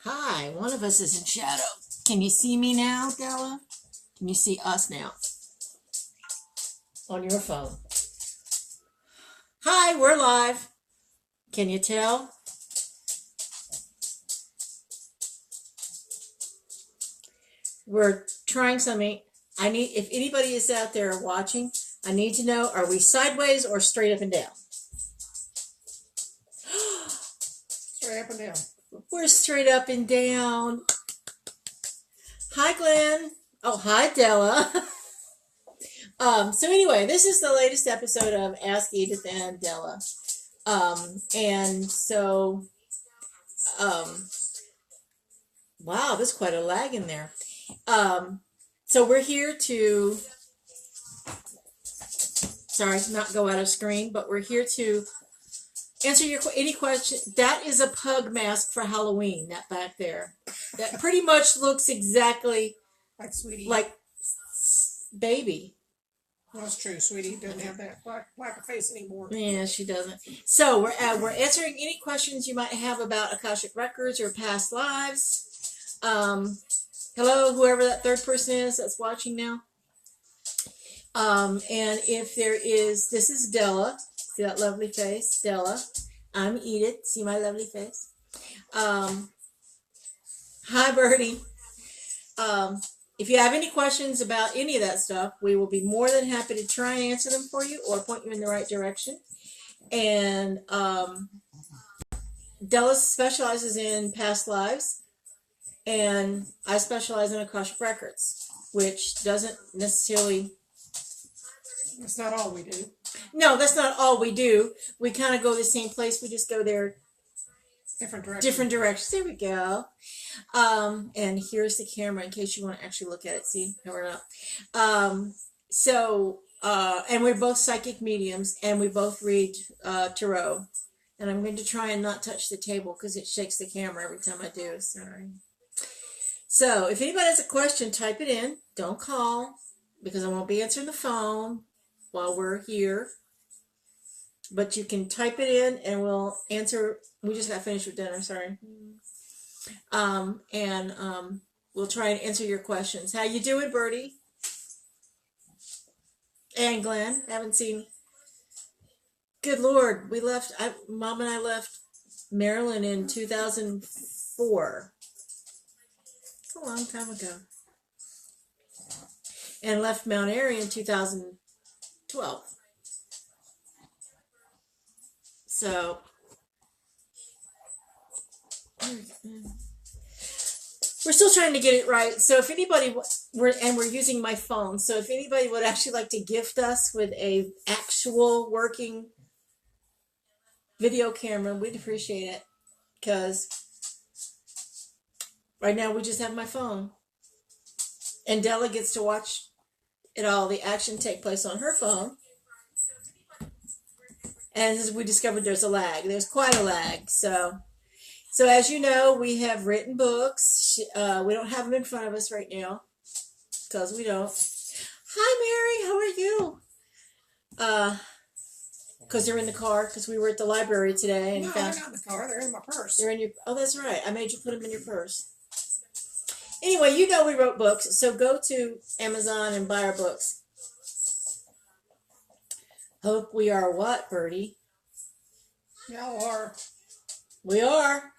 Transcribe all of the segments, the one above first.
Hi, one of us is in shadow. Can you see me now, Della? Can you see us now? On your phone. Hi, we're live. Can you tell? We're trying something. If anybody is out there watching, I need to know, are we sideways or straight up and down? Straight up and down. We're straight up and down. Hi, Glenn. Oh, hi, Della. So anyway, this is the latest episode of Ask Edith and Della. Wow, there's quite a lag in there. So we're here to, sorry, not go out of screen, but we're here to answer any question. That is a pug mask for Halloween, that back there. That pretty much looks exactly like Sweetie. Like Babee. Well, that's true. Sweetie doesn't have that black face anymore. Yeah, she doesn't. So we're answering any questions you might have about Akashic records or past lives. Hello, whoever that third person is that's watching now. And if there is, this is Della. See that lovely face, Della. I'm Edith. See my lovely face. Hi, Birdie. If you have any questions about any of that stuff, we will be more than happy to try and answer them for you or point you in the right direction. And Della specializes in past lives, and I specialize in Akashic records, which doesn't necessarily... That's not all we do. No, that's not all we do. We kind of go the same place. We just go there different directions. There we go. And here's the camera in case you want to actually look at it. See, no, we're not. And we're both psychic mediums, and we both read tarot. And I'm going to try and not touch the table because it shakes the camera every time I do. Sorry. So if anybody has a question, type it in. Don't call because I won't be answering the phone while we're here. But you can type it in and we'll answer. We just got finished with dinner, sorry. We'll try and answer your questions. How you doing, Birdie? And Glenn, haven't seen. Good Lord, Mom and I left Maryland in 2004. It's a long time ago. And left Mount Airy in 2012. So, we're still trying to get it right. So if anybody, we're using my phone. So if anybody would actually like to gift us with a actual working video camera, we'd appreciate it. Because right now we just have my phone. And Della gets to watch it all, the action take place on her phone. And as we discovered, there's a lag. There's quite a lag. So as you know, we have written books. We don't have them in front of us right now because we don't. Hi, Mary. How are you? Because they're in the car because we were at the library today. And no, they're not in the car. They're in my purse. They're in your. Oh, that's right. I made you put them in your purse. Anyway, you know we wrote books, so go to Amazon and buy our books. Hope we are what, Birdie? Y'all are. We are.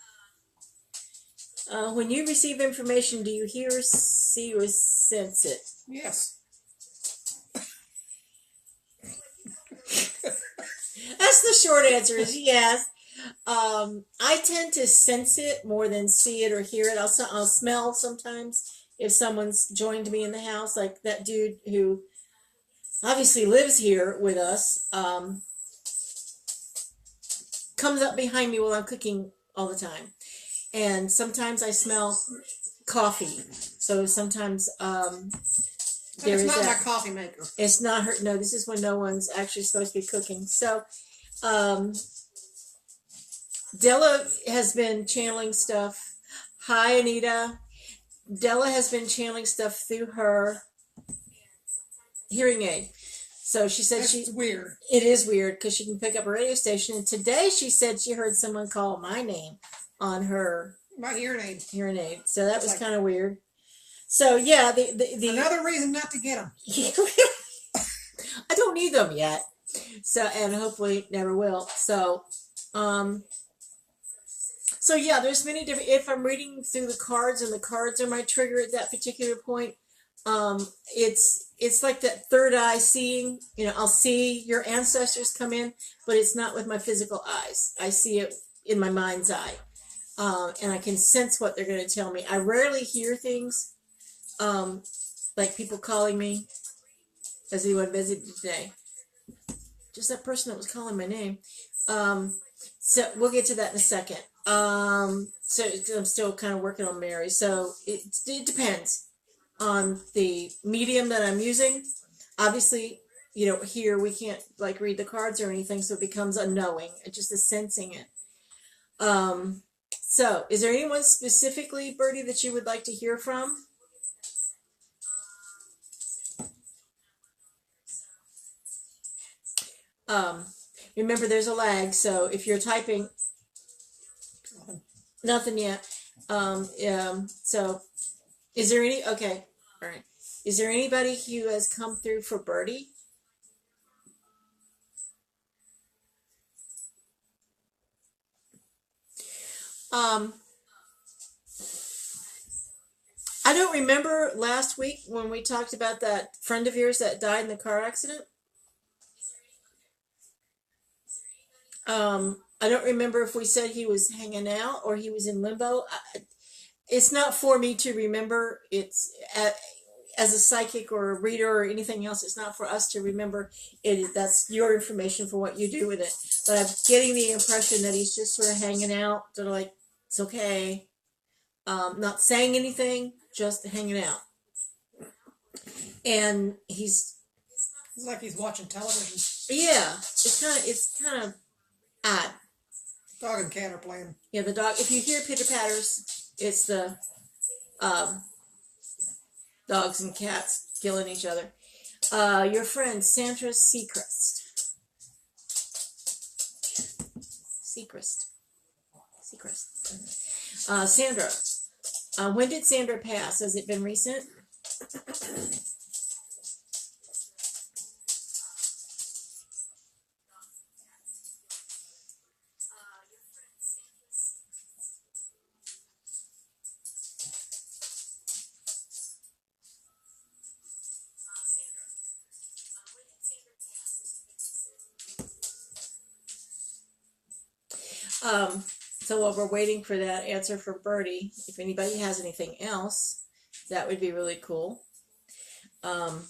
When you receive information, do you hear, see, or sense it? Yes. That's the short answer is yes. I tend to sense it more than see it or hear it. I'll smell sometimes if someone's joined me in the house, like that dude who obviously lives here with us, comes up behind me while I'm cooking all the time. And sometimes I smell coffee. So sometimes it's not my coffee maker. It's not her. No, this is when no one's actually supposed to be cooking. So Della has been channeling stuff. Hi, Anita. Della has been channeling stuff through her hearing aid. So she said That's weird. It is weird because she can pick up a radio station. And today she said she heard someone call my name on her My hearing aid. Hearing aid. So that was Like- kind of weird. So yeah, the Another reason not to get them. I don't need them yet. So, and hopefully never will. So yeah, there's many different. If I'm reading through the cards and the cards are my trigger at that particular point, it's like that third eye seeing. You know, I'll see your ancestors come in, but it's not with my physical eyes. I see it in my mind's eye, and I can sense what they're going to tell me. I rarely hear things, like people calling me. Has anyone visited today? Just that person that was calling my name. So we'll get to that in a second. So I'm still kind of working on Mary. So it depends on the medium that I'm using. Obviously, you know, here we can't like read the cards or anything, so it becomes a knowing, just a sensing it. So is there anyone specifically, Bertie, that you would like to hear from? Remember, there's a lag, so if you're typing, nothing yet. So is there any? Okay, all right. Is there anybody who has come through for Bertie? I don't remember last week when we talked about that friend of yours that died in the car accident. I don't remember if we said he was hanging out or he was in limbo. It's not for me to remember. It's as a psychic or a reader or anything else. It's not for us to remember. That's your information for what you do with it. But I'm getting the impression that he's just sort of hanging out. They're like, it's okay. Not saying anything, just hanging out. And It's like he's watching television. yeah, it's kind of odd. Dog and cat are playing. Yeah, the dog. If you hear pitter patters, it's the dogs and cats killing each other. Your friend Sandra Seacrest. Sandra. When did Sandra pass? Has it been recent? So while we're waiting for that answer for Bertie, if anybody has anything else, that would be really cool. I'm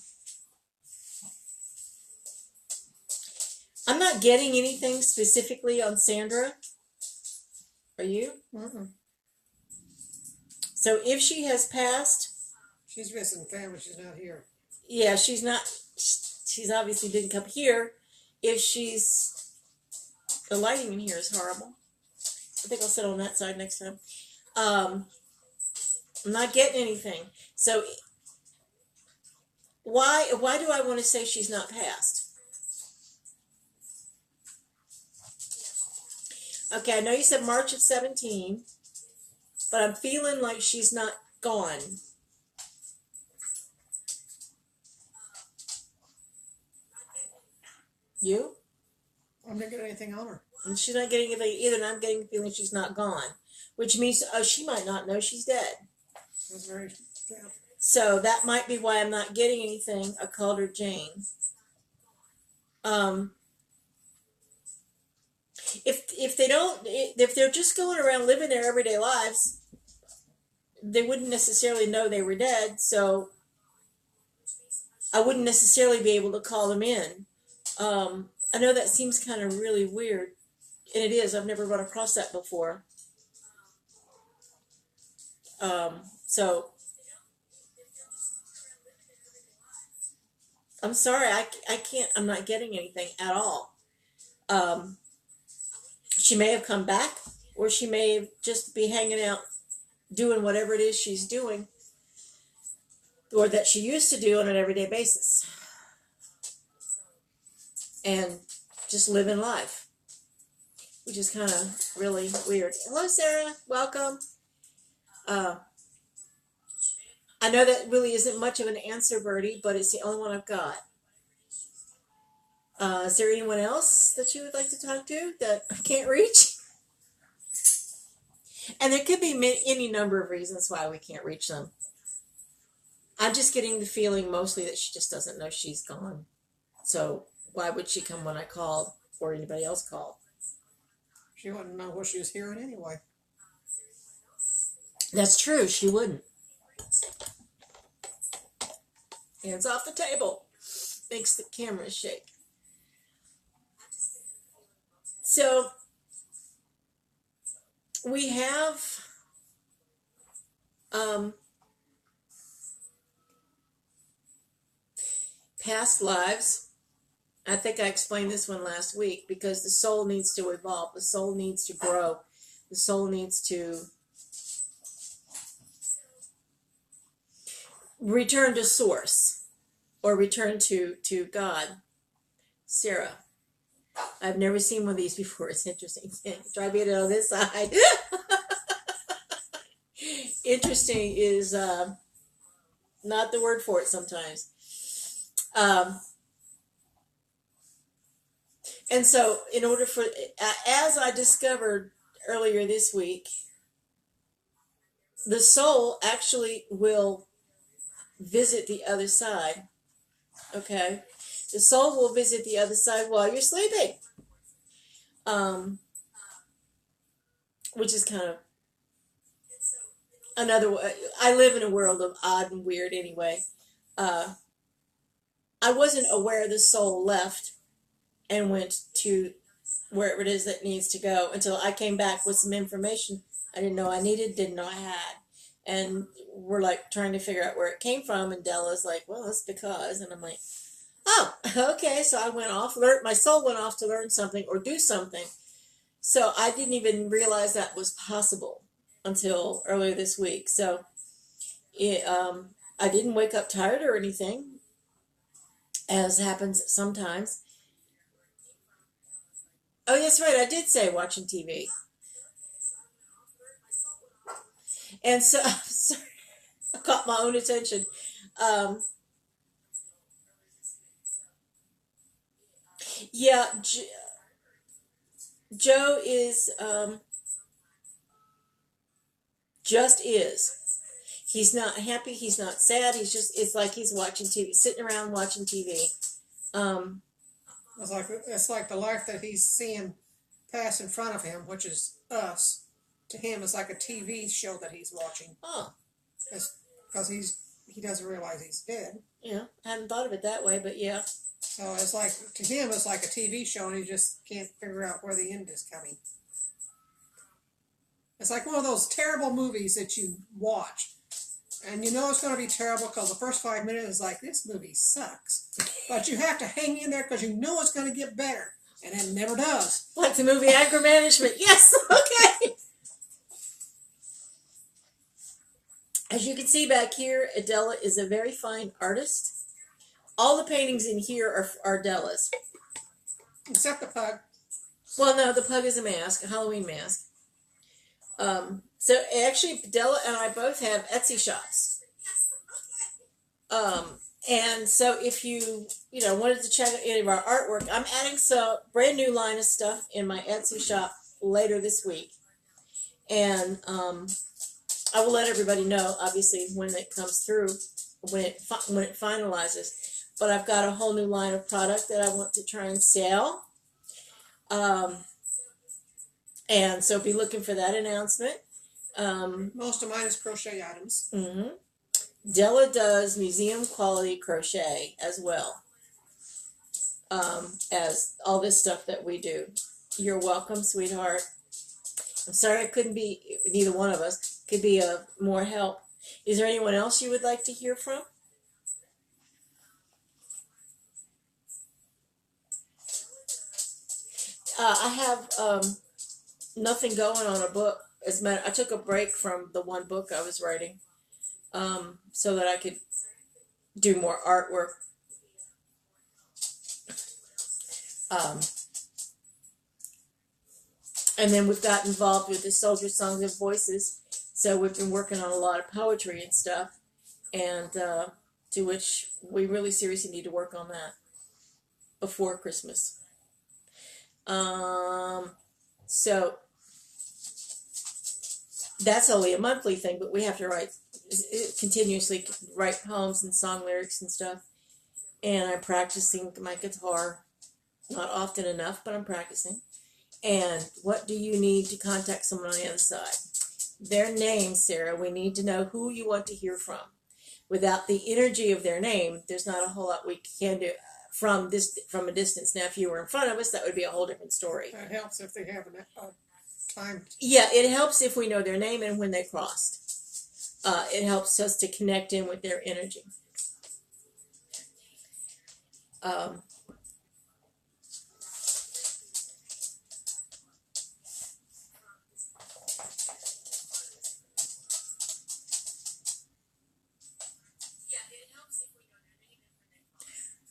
not getting anything specifically on Sandra. Are you? Mm-mm. So if she has passed, She's missing family. She's not here. yeah, she's not. She's obviously didn't come here. If she's, the lighting in here is horrible. I think I'll sit on that side next time. I'm not getting anything. So why do I want to say she's not passed? Okay, I know you said March of 17, but I'm feeling like she's not gone. You? I'm not getting anything on her. And she's not getting anything either, and I'm getting the feeling she's not gone. Which means, she might not know she's dead. That's very. Yeah. So that might be why I'm not getting anything. I called her Jane. If they don't, if they're just going around living their everyday lives, they wouldn't necessarily know they were dead. So I wouldn't necessarily be able to call them in. I know that seems kind of really weird, and it is. I've never run across that before. So I'm sorry, I can't. I'm not getting anything at all. She may have come back, or she may just be hanging out, doing whatever it is she's doing, or that she used to do on an everyday basis, and just living life, which is kind of really weird. Hello, Sarah. Welcome. Uh, I know that really isn't much of an answer, Birdie, but it's the only one I've got. Is there anyone else that you would like to talk to that I can't reach? And there could be any number of reasons why we can't reach them. I'm just getting the feeling mostly that she just doesn't know she's gone. So why would she come when I called or anybody else called? She wouldn't know what she was hearing anyway. That's true. She wouldn't. Hands off the table. Makes the camera shake. So we have past lives. I think I explained this one last week because the soul needs to evolve. The soul needs to grow. The soul needs to return to source or return to God. Sarah, I've never seen one of these before. It's interesting. Try being on this side. Interesting is not the word for it sometimes. And so, in order for, as I discovered earlier this week, the soul actually will visit the other side. Okay? The soul will visit the other side while you're sleeping. Which is kind of another way. I live in a world of odd and weird anyway. I wasn't aware the soul left and went to wherever it is that needs to go until I came back with some information I didn't know I needed, didn't know I had. And we're like trying to figure out where it came from, and Della's like, well, it's because, and I'm like, oh, okay. So I went off, my soul went off to learn something or do something. So I didn't even realize that was possible until earlier this week. So I didn't wake up tired or anything, as happens sometimes. Oh, that's right. I did say watching TV. And so, sorry, I caught my own attention. Yeah, Joe is just is. He's not happy. He's not sad. It's like he's watching TV, sitting around watching TV. It's like the life that he's seeing pass in front of him, which is us. To him, it's like a TV show that he's watching. Oh. Because he doesn't realize he's dead. Yeah, I hadn't thought of it that way, but yeah. So it's like, to him, it's like a TV show, and he just can't figure out where the end is coming. It's like one of those terrible movies that you watch, and you know it's going to be terrible because the first 5 minutes is like, this movie sucks. But you have to hang in there because you know it's going to get better, and it never does. Like the movie Anger Management. Yes, okay. As you can see back here, Della is a very fine artist. All the paintings in here are Della's. Except the pug. Well, no, the pug is a mask, a Halloween mask. So actually, Della and I both have Etsy shops. And so if you wanted to check out any of our artwork, I'm adding some brand new line of stuff in my Etsy shop later this week. And I will let everybody know, obviously, when it comes through, when it finalizes. But I've got a whole new line of product that I want to try and sell. And so be looking for that announcement. Most of mine is crochet items. Mm-hmm. Della does museum quality crochet as well as all this stuff that we do. You're welcome, sweetheart. I'm sorry I couldn't be, neither one of us could be of more help. Is there anyone else you would like to hear from? I have nothing going on a book. I took a break from the one book I was writing so that I could do more artwork. And then we've got involved with the Soldier Songs of Voices. So we've been working on a lot of poetry and stuff, and to which we really seriously need to work on that before Christmas. So that's only a monthly thing, but we have to continuously write poems and song lyrics and stuff. And I'm practicing my guitar, not often enough, but I'm practicing. And what do you need to contact someone on the other side? Their name, Sarah. We need to know who you want to hear from. Without the energy of their name, there's not a whole lot we can do from a distance. Now, if you were in front of us, that would be a whole different story. That helps if they have time. Yeah, it helps if we know their name and when they crossed. It helps us to connect in with their energy.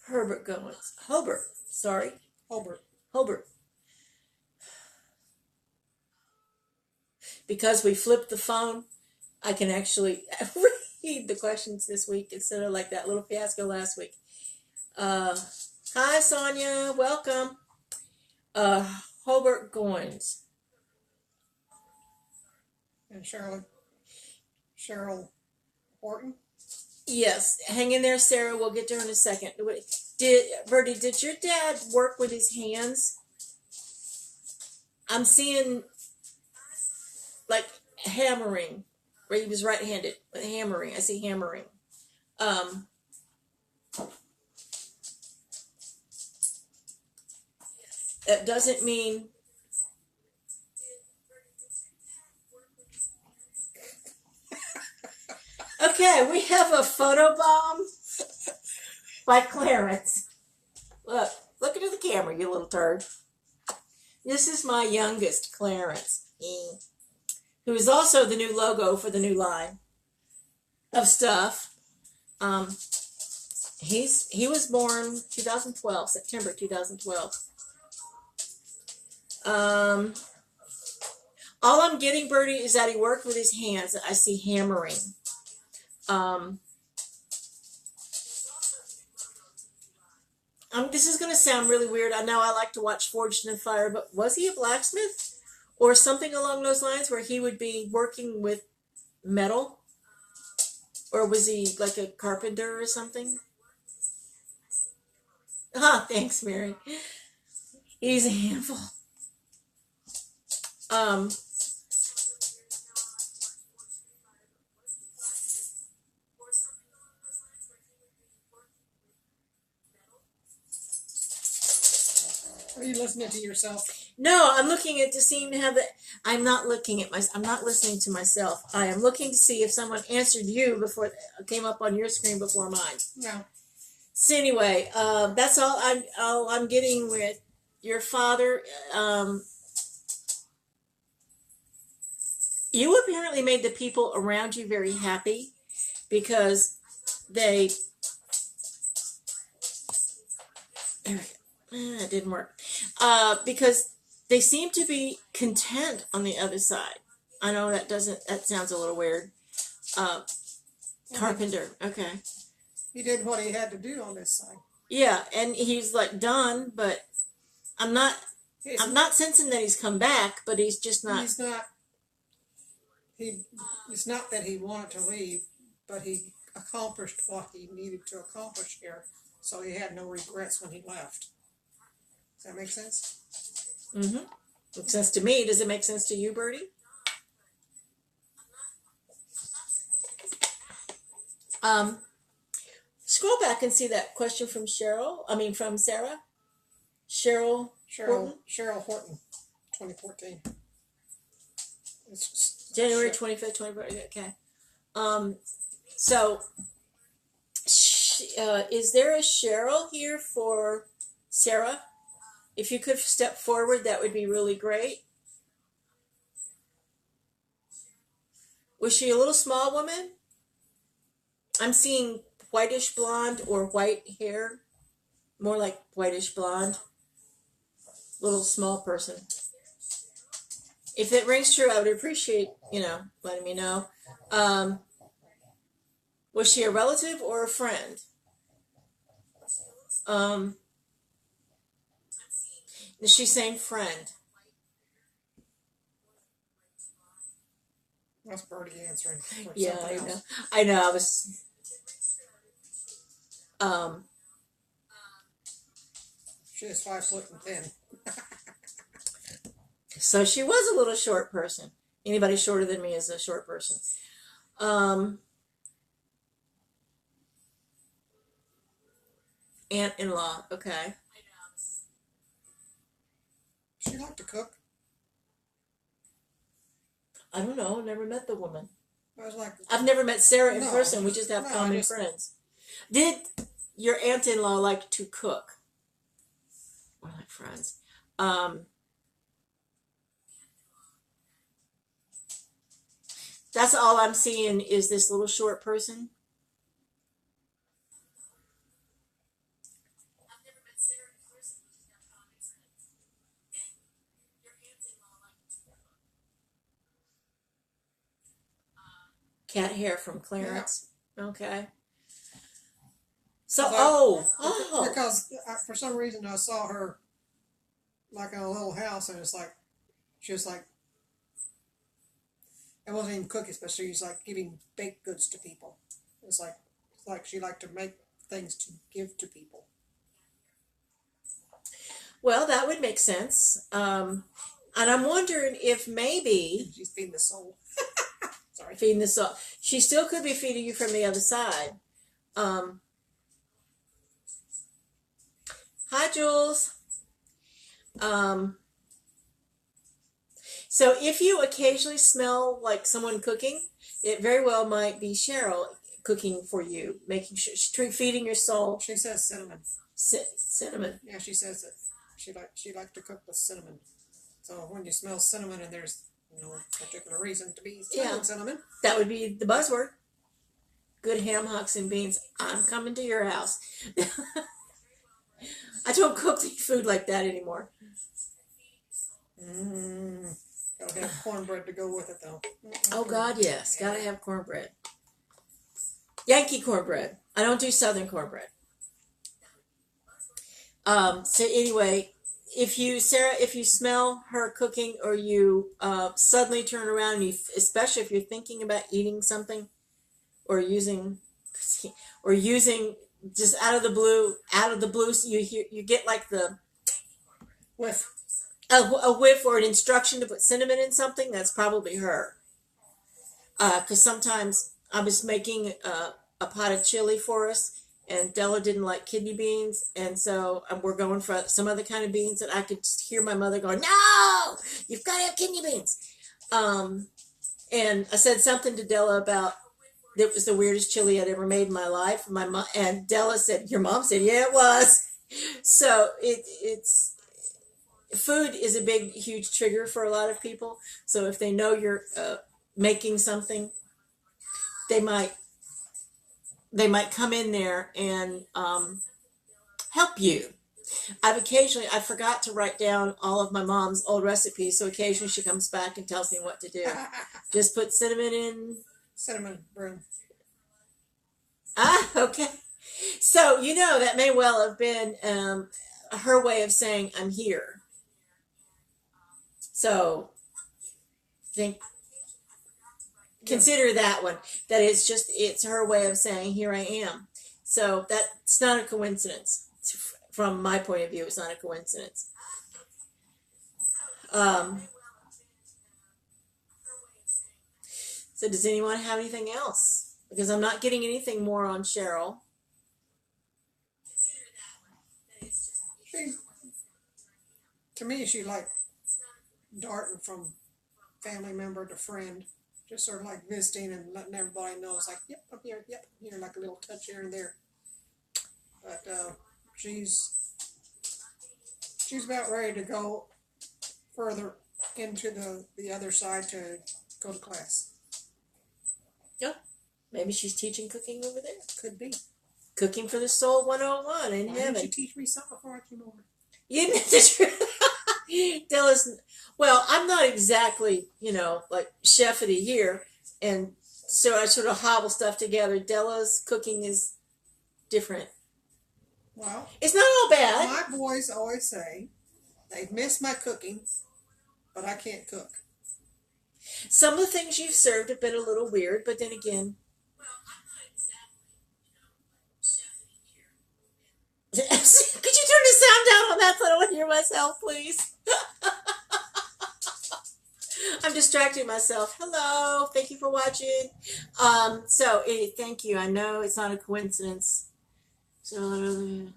Herbert Goins. Hobart. Sorry. Hobart. Because we flipped the phone, I can actually read the questions this week instead of like that little fiasco last week. Hi, Sonia. Welcome. Hobart Goins. And Cheryl Horton. Yes, hang in there, Sarah. We'll get to her in a second. Bertie, did your dad work with his hands? I'm seeing like hammering, where he was right-handed with hammering. I see hammering. That doesn't mean. Okay, we have a photo bomb by Clarence. Look into the camera, you little turd. This is my youngest, Clarence, who is also the new logo for the new line of stuff. He was born 2012, September 2012. All I'm getting, Bertie, is that he worked with his hands. I see hammering. This is going to sound really weird. I know I like to watch Forged in Fire, but was he a blacksmith or something along those lines where he would be working with metal? Or was he like a carpenter or something? Thanks, Mary. He's a handful. Are you listening to yourself? No, I'm looking at to seeing how that. I'm not looking at I'm not listening to myself. I am looking to see if someone answered you before came up on your screen before mine. No. So anyway, that's all I'm getting with your father. You apparently made the people around you very happy because they. It didn't work. Because they seem to be content on the other side. I know that sounds a little weird. Carpenter, okay. He did what he had to do on this side. Yeah, and he's like done, but I'm not sensing that he's come back, but he's just not. He's not. It's not that he wanted to leave, but he accomplished what he needed to accomplish here, so he had no regrets when he left. Does that make sense? Mm-hmm. Makes sense to me. Does it make sense to you, Bertie? Scroll back and see that question from from Sarah. Cheryl Horton? Cheryl Horton, 2014. It's January 25th, 2014. Okay. So, is there a Cheryl here for Sarah? If you could step forward, that would be really great. Was she a little small woman? I'm seeing whitish blonde or white hair. More like whitish blonde. Little small person. If it rings true, I would appreciate, letting me know. Um, was she a relative or a friend? Um, is she saying friend? That's Birdie answering for Yeah, something I know. else. I know. I was. Um, She is 5 foot and thin. so she was a little short person. Anybody shorter than me is a short person. Um, aunt-in-law. Okay. She liked to cook. I don't know. Never met the woman. I was like, I've never met Sarah in no, person. We just have no, common friends. Did your aunt-in-law like to cook? Or like friends? That's all I'm seeing is this little short person. Cat hair from Clarence. Yeah. Okay. So, because for some reason I saw her like in a little house, and it's like she was like, it wasn't even cookies, but she was like giving baked goods to people. It's like she liked to make things to give to people. well, that would make sense. And I'm wondering if maybe She's feeding the soul. Sorry. feeding this up, she still could be feeding you from the other side. Um, hi, Jules. Um, so if you occasionally smell like someone cooking, it very well might be Cheryl cooking for you, making sure feeding your soul She says cinnamon. cinnamon. Yeah, she says that she likes to cook with cinnamon. So when you smell cinnamon and there's no particular reason to be smelling cinnamon, That would be the buzzword. Good ham hocks and beans. I'm coming to your house. I don't cook food like that anymore. gotta have cornbread to go with it though. Oh God, yes, gotta have cornbread. Yankee cornbread. I don't do Southern cornbread. So anyway, if you smell her cooking, or you suddenly turn around and especially if you're thinking about eating something, or using just out of the blue, you get like the With a whiff or an instruction to put cinnamon in something. That's probably her. Because sometimes I was making a pot of chili for us, and Della didn't like kidney beans, and so we're going for some other kind of beans, and I could just hear my mother going, "No, you've got to have kidney beans." And I said something to Della about it was the weirdest chili I'd ever made in my life. My mom and Della said, "Your mom said, yeah, it was." So it's food is a big, huge trigger for a lot of people. So if they know you're making something, they might come in there and help you. I forgot to write down all of my mom's old recipes, so occasionally she comes back and tells me what to do. Just put cinnamon in. cinnamon broom. Okay. So that may well have been her way of saying I'm here. So consider that one. That it's her way of saying here I am. So that's not a coincidence. From my point of view, it's not a coincidence. So does anyone have anything else? Because I'm not getting anything more on Cheryl. To me, she like darting from family member to friend, just sort of like visiting and letting everybody know it's like, yep, I'm here, yep, I'm here, like a little touch here and there. But she's about ready to go further into the other side to go to class. Yeah. Maybe she's teaching cooking over there. Could be. Cooking for the Soul 101 in Why heaven. didn't you teach me something before I came over? You know the truth. Della's, well, I'm not exactly, like chef of the year. And so I sort of hobble stuff together. Della's cooking is different. Well, It's not all bad. my boys always say they miss my cooking, but I can't cook. Some of the things you've served have been a little weird, but then again, could you turn the sound down on that so I don't hear myself, please? I'm distracting myself. Hello, thank you for watching. Thank you. I know it's not a coincidence. So,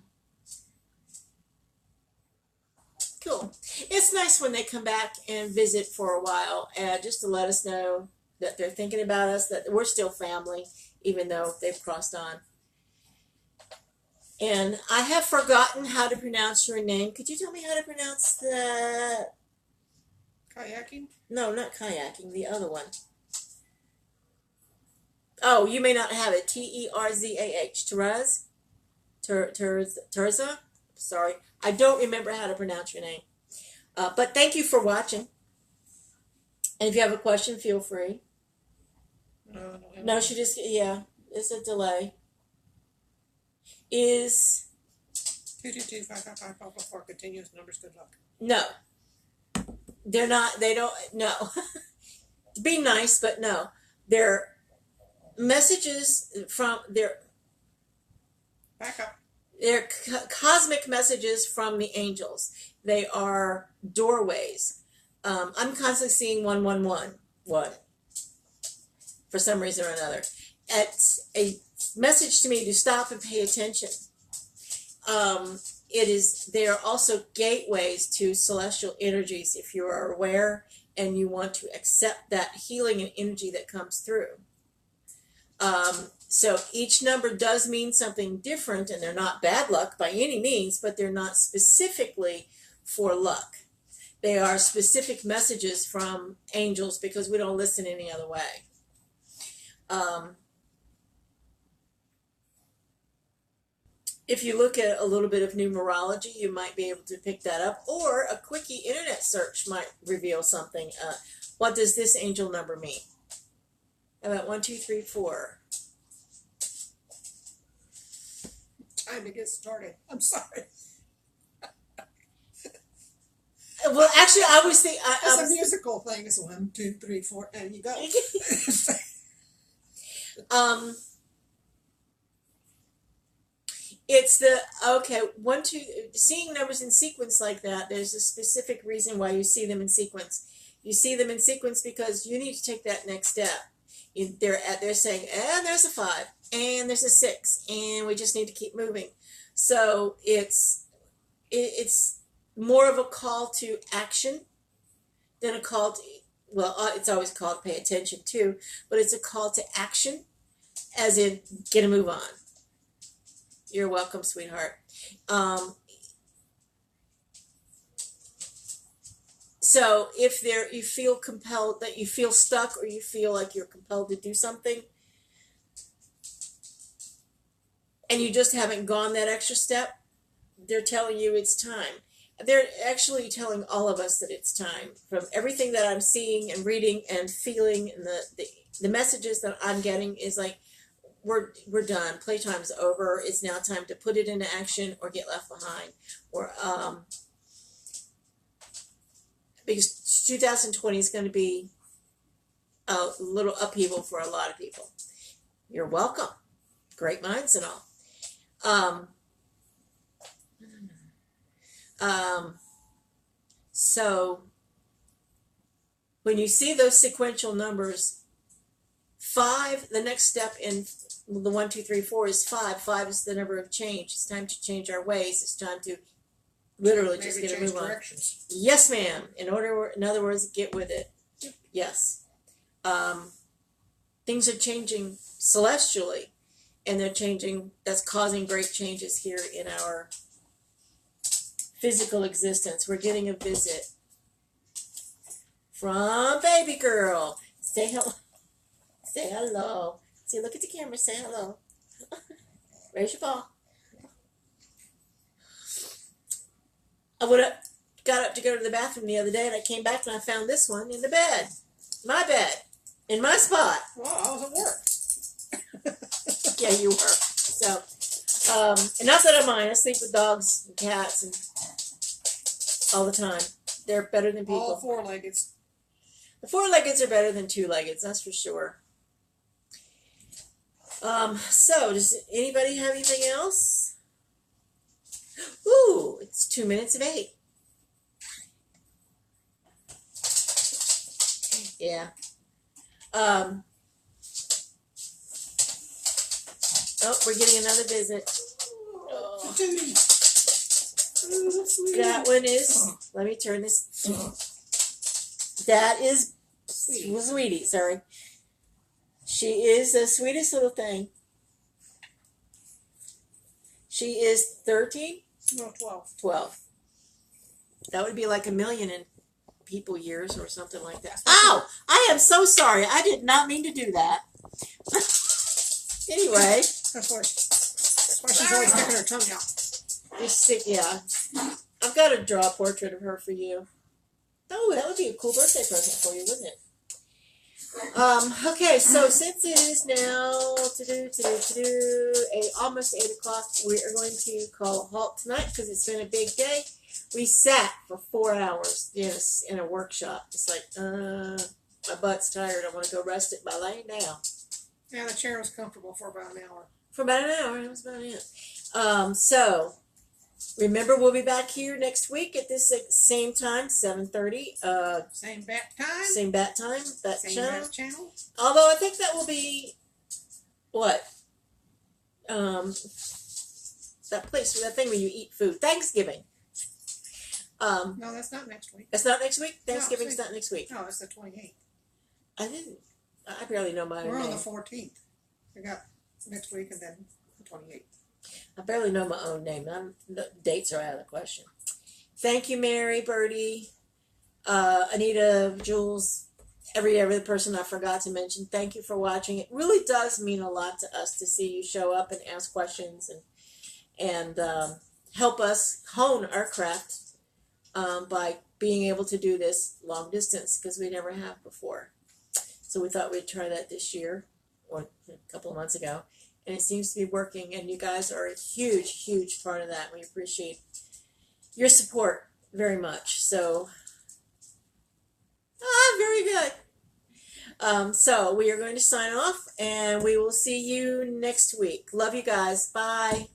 cool. It's nice when they come back and visit for a while, just to let us know that they're thinking about us, that we're still family, even though they've crossed on. And I have forgotten how to pronounce your name. Could you tell me how to pronounce the... Kayaking? No, not kayaking, the other one. Oh, you may not have it. Terzah? Terza? Sorry. I don't remember how to pronounce your name. But thank you for watching. And if you have a question, feel free. No, she just, yeah, it's a delay. Is 222-555-544 continuous numbers. Good luck. no. They're not, they don't, no. Be nice, but no. They're messages from, Back up. they're cosmic messages from the angels. They are doorways. I'm constantly seeing 111. What? For some reason or another. It's a message to me to stop and pay attention. They are also gateways to celestial energies if you are aware and you want to accept that healing and energy that comes through. So each number does mean something different, and they're not bad luck by any means, but they're not specifically for luck. They are specific messages from angels because we don't listen any other way. If you look at a little bit of numerology, you might be able to pick that up, or a quickie internet search might reveal something. What does this angel number mean? How about 1, 2, 3, 4? Time to get started. I'm sorry. Well, actually, I was thinking... It's a musical thing. It's 1, 2, 3, 4, and you go. It's the, okay, 1, 2, seeing numbers in sequence like that, there's a specific reason why you see them in sequence. You see them in sequence because you need to take that next step. They're saying, and there's a 5, and there's a 6, and we just need to keep moving. So it's more of a call to action than a call to, well, it's always called pay attention too, but it's a call to action, as in get a move on. You're welcome, sweetheart. So if you feel compelled, that you feel stuck, or you feel like you're compelled to do something, and you just haven't gone that extra step, they're telling you it's time. They're actually telling all of us that it's time. From everything that I'm seeing and reading and feeling, and the messages that I'm getting is like, we're done. Playtime's over. It's now time to put it into action or get left behind. Or because 2020 is going to be a little upheaval for a lot of people. You're welcome. Great minds and all. So when you see those sequential numbers, 5, the next step in the 1, 2, 3, 4 is 5. 5 is the number of change. It's time to change our ways. It's time to literally just get a move on. Yes, ma'am. In other words, get with it. Yes. Things are changing celestially, and they're changing. That's causing great changes here in our physical existence. We're getting a visit from baby girl. Say hello. Say hello. See, look at the camera. Say hello. Raise your paw. I would have got up to go to the bathroom the other day, and I came back and I found this one in the bed. My bed. In my spot. Well, I was at work. Yeah, you were. So, and not that I mind. I sleep with dogs and cats and all the time. They're better than people. All four-leggeds. The four-leggeds are better than two-leggeds, that's for sure. So, does anybody have anything else? Ooh, it's 2 minutes of 8. Yeah. Oh, we're getting another visit. Oh. That one is, let me turn this. That is Sweetie, sorry. She is the sweetest little thing. She is 13? No, 12. 12. That would be like a million in people years or something like that. Ow! I am so sorry. I did not mean to do that. Anyway. That's why she's always sticking her tongue out. Yeah. I've got to draw a portrait of her for you. Oh, that would be a cool birthday present for you, wouldn't it? Okay, so since it is now almost 8 o'clock, we are going to call a halt tonight because it's been a big day. We sat for 4 hours in a workshop. It's like, my butt's tired. I want to go rest it by laying down. Yeah, the chair was comfortable for about an hour. For about an hour, it was about it. So remember, we'll be back here next week at this same time, 7:30. Same bat time. Same bat time. Same bat channel. Although I think that will be what? That thing where you eat food. Thanksgiving. No, that's not next week. That's not next week? Thanksgiving's not next week. No, it's the 28th. I barely know my own We're name. on the 14th. We got next week and then the 28th. I barely know my own name. The dates are out of the question. Thank you, Mary, Birdie, Anita, Jules, every other person I forgot to mention. Thank you for watching. It really does mean a lot to us to see you show up and ask questions and help us hone our craft by being able to do this long distance because we never have before. So we thought we'd try that this year or a couple of months ago. And it seems to be working, and you guys are a huge, huge part of that. We appreciate your support very much. So, very good. So we are going to sign off, and we will see you next week. Love you guys. Bye.